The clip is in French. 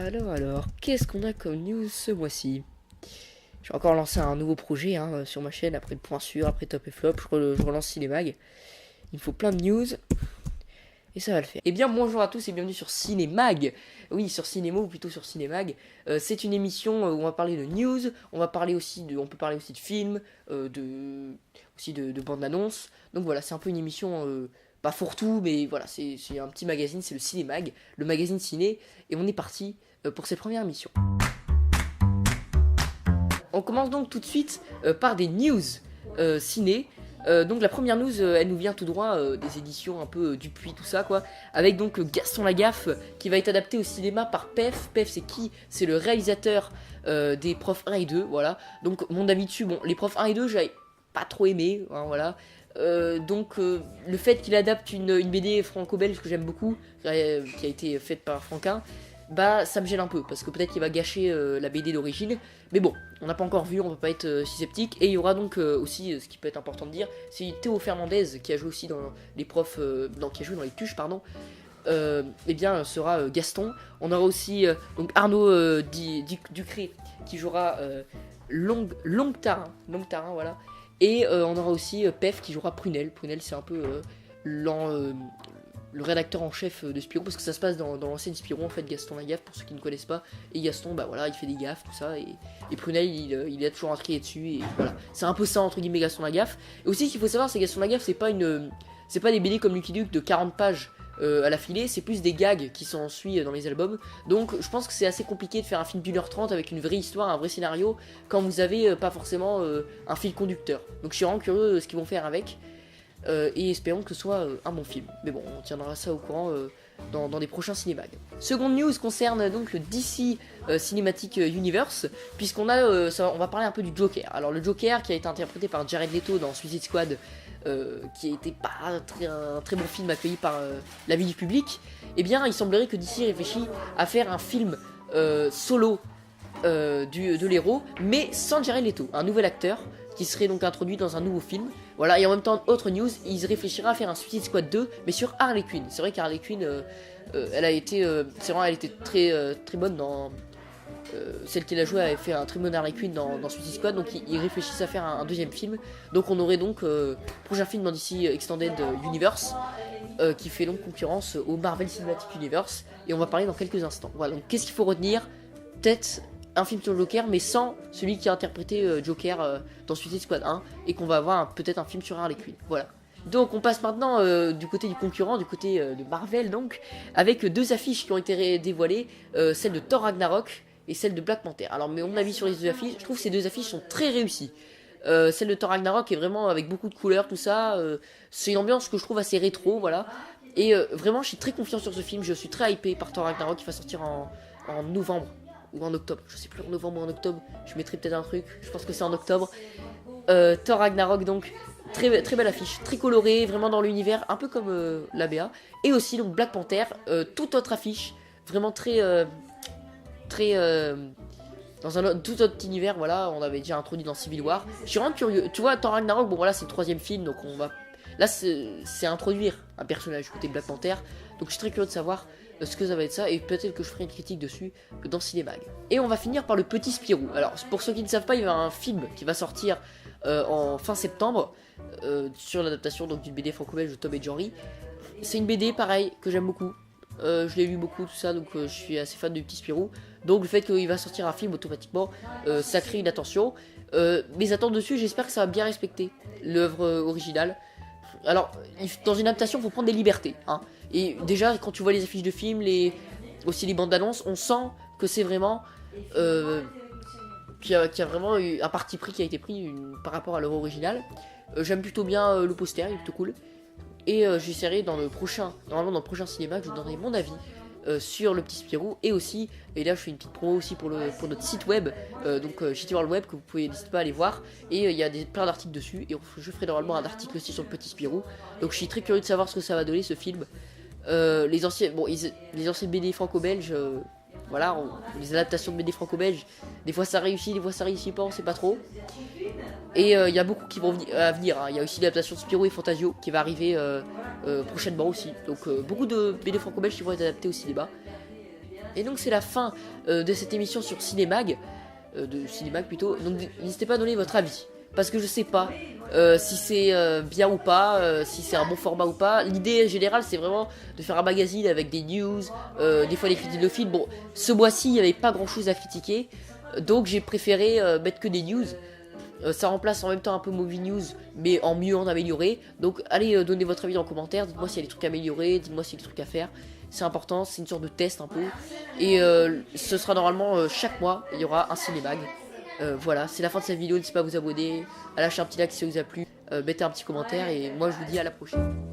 Alors, qu'est-ce qu'on a comme news ce mois-ci? J'ai encore lancé un nouveau projet sur ma chaîne, après le point sûr, après Top et Flop, je relance Cinémag. Il me faut plein de news, et ça va le faire. Eh bien, bonjour à tous et bienvenue sur Cinémag. Oui, sur Cinémo, ou plutôt sur Cinémag. C'est une émission où on va parler de news, on peut parler aussi de films, de bandes annonces. Donc voilà, c'est un peu une émission... pas fourre-tout, mais voilà, c'est un petit magazine, c'est le Cinémag, le magazine ciné, et on est parti pour cette première émission. On commence donc tout de suite par des news ciné. Donc la première news, elle nous vient tout droit des éditions un peu Dupuis, tout ça quoi, avec donc Gaston Lagaffe qui va être adapté au cinéma par Pef. Pef c'est qui? C'est le réalisateur des Profs 1 et 2, voilà. Donc mon avis dessus, bon, les Profs 1 et 2 j'avais pas trop aimé, hein, voilà. Le fait qu'il adapte une BD franco-belge que j'aime beaucoup, qui a été faite par Franquin, bah ça me gêne un peu parce que peut-être qu'il va gâcher la BD d'origine. Mais bon, on n'a pas encore vu, on peut pas être si sceptique. Et il y aura donc aussi, ce qui peut être important de dire, c'est Théo Fernandez qui a joué aussi dans les profs, qui a joué dans les Tuches, pardon. Eh bien, sera Gaston. On aura aussi donc Arnaud Ducré qui jouera Long Tarin, voilà. Et on aura aussi Pef qui jouera Prunel. Prunel, c'est un peu le rédacteur en chef de Spirou, parce que ça se passe dans l'ancienne Spirou, en fait, Gaston Lagaffe, pour ceux qui ne connaissent pas. Et Gaston, bah voilà, il fait des gaffes, tout ça. Et Prunel, il a toujours un trier dessus. Et voilà, c'est un peu ça, entre guillemets, Gaston Lagaffe. Et aussi, ce qu'il faut savoir, c'est que Gaston Lagaffe, c'est pas des BD comme Lucky Luke de 40 pages. À la filée, c'est plus des gags qui s'ensuivent dans les albums. Donc je pense que c'est assez compliqué de faire un film d'1h30 avec une vraie histoire, un vrai scénario, quand vous avez pas forcément un fil conducteur. Donc je suis vraiment curieux de ce qu'ils vont faire avec. Et espérons que ce soit un bon film. Mais bon, on tiendra ça au courant dans les prochains cinémags. Seconde news concerne donc le DC Cinematic Universe, puisqu'on a, on va parler un peu du Joker. Alors le Joker qui a été interprété par Jared Leto dans Suicide Squad, qui a été pas un très bon film accueilli par l'avis du public, eh bien il semblerait que DC réfléchit à faire un film solo de l'héros, mais sans Jared Leto, un nouvel acteur qui serait donc introduit dans un nouveau film. Voilà, et en même temps, autre news, il réfléchira à faire un Suicide Squad 2, mais sur Harley Quinn. C'est vrai qu'Harley Quinn, elle était très bonne dans... celle qu'il a joué avait fait un très bon Harley Quinn dans Suicide Squad, donc il réfléchissent à faire un deuxième film. Donc on aurait donc prochain film dans DC Extended Universe, qui fait donc concurrence au Marvel Cinematic Universe, et on va parler dans quelques instants. Voilà, donc qu'est-ce qu'il faut retenir? Peut-être un film sur Joker, mais sans celui qui a interprété Joker dans Suicide Squad 1, et qu'on va avoir peut-être un film sur Harley Quinn. Voilà. Donc on passe maintenant du côté du concurrent, du côté de Marvel donc, avec deux affiches qui ont été dévoilées, celle de Thor Ragnarok et celle de Black Panther. Alors mon avis sur les deux affiches, je trouve que ces deux affiches sont très réussies. Celle de Thor Ragnarok est vraiment avec beaucoup de couleurs, tout ça. C'est une ambiance que je trouve assez rétro, voilà. Et vraiment, je suis très confiant sur ce film. Je suis très hypé par Thor Ragnarok qui va sortir en novembre ou en octobre. Je sais plus, en novembre ou en octobre. Je mettrai peut-être un truc. Je pense que c'est en octobre. Thor Ragnarok, donc très belle affiche, très colorée, vraiment dans l'univers, un peu comme l'ABA. Et aussi donc Black Panther, toute autre affiche, vraiment dans un tout autre univers. Voilà, on avait déjà introduit dans Civil War. Je suis vraiment curieux. Tu vois, Thor Ragnarok, bon voilà, c'est le troisième film, donc on va... Là, c'est introduire un personnage côté Black Panther. Donc je suis très curieux de savoir ce que ça va être ça, et peut-être que je ferai une critique dessus dans Cinémag. Et on va finir par le Petit Spirou. Alors pour ceux qui ne savent pas, il y a un film qui va sortir en fin septembre sur l'adaptation donc d'une BD franco-belge de Tom et Jerry. C'est une BD pareil que j'aime beaucoup. Je l'ai lu beaucoup, tout ça, donc je suis assez fan du Petit Spirou. Donc le fait qu'il va sortir un film automatiquement, ça crée une attention. Mes attentes dessus, j'espère que ça va bien respecter l'œuvre originale. Alors, dans une adaptation, il faut prendre des libertés, hein. Et déjà, quand tu vois les affiches de films, aussi les bandes d'annonces, on sent que c'est vraiment... qu'il y a vraiment eu un parti pris qui a été pris par rapport à l'œuvre originale. J'aime plutôt bien le poster, il est plutôt cool. Et j'essaierai normalement dans le prochain cinéma, je vous donnerai mon avis sur le Petit Spirou. Et aussi, et là je fais une petite promo aussi pour notre site web, donc JT World Web, que vous pouvez n'hésitez pas à aller voir. Et il y a plein d'articles dessus, et je ferai normalement un article aussi sur le Petit Spirou. Donc je suis très curieux de savoir ce que ça va donner ce film. Les anciennes BD franco-belges, voilà, les adaptations de BD franco-belges, des fois ça réussit, des fois ça réussit pas, on sait pas trop. Et il y a beaucoup qui vont à venir, hein. Il y a aussi l'adaptation de Spirou et Fantasio qui va arriver prochainement aussi. Donc beaucoup de BD franco-belges qui vont être adaptés au cinéma. Et donc c'est la fin de cette émission sur Cinémag, de Cinémag plutôt. Donc n'hésitez pas à donner votre avis, parce que je sais pas si c'est bien ou pas, si c'est un bon format ou pas. L'idée générale c'est vraiment de faire un magazine avec des news, des fois des critiques de films. Bon, ce mois-ci il n'y avait pas grand-chose à critiquer, donc j'ai préféré mettre que des news. Ça remplace en même temps un peu Movie News, mais en mieux, en amélioré. Donc allez donner votre avis dans les commentaires, dites-moi s'il y a des trucs à améliorer, dites-moi s'il y a des trucs à faire. C'est important, c'est une sorte de test un peu. Et ce sera normalement chaque mois, il y aura un cinémag. Voilà, c'est la fin de cette vidéo, n'hésitez pas à vous abonner, à lâcher un petit like si ça vous a plu, mettez un petit commentaire et moi je vous dis à la prochaine.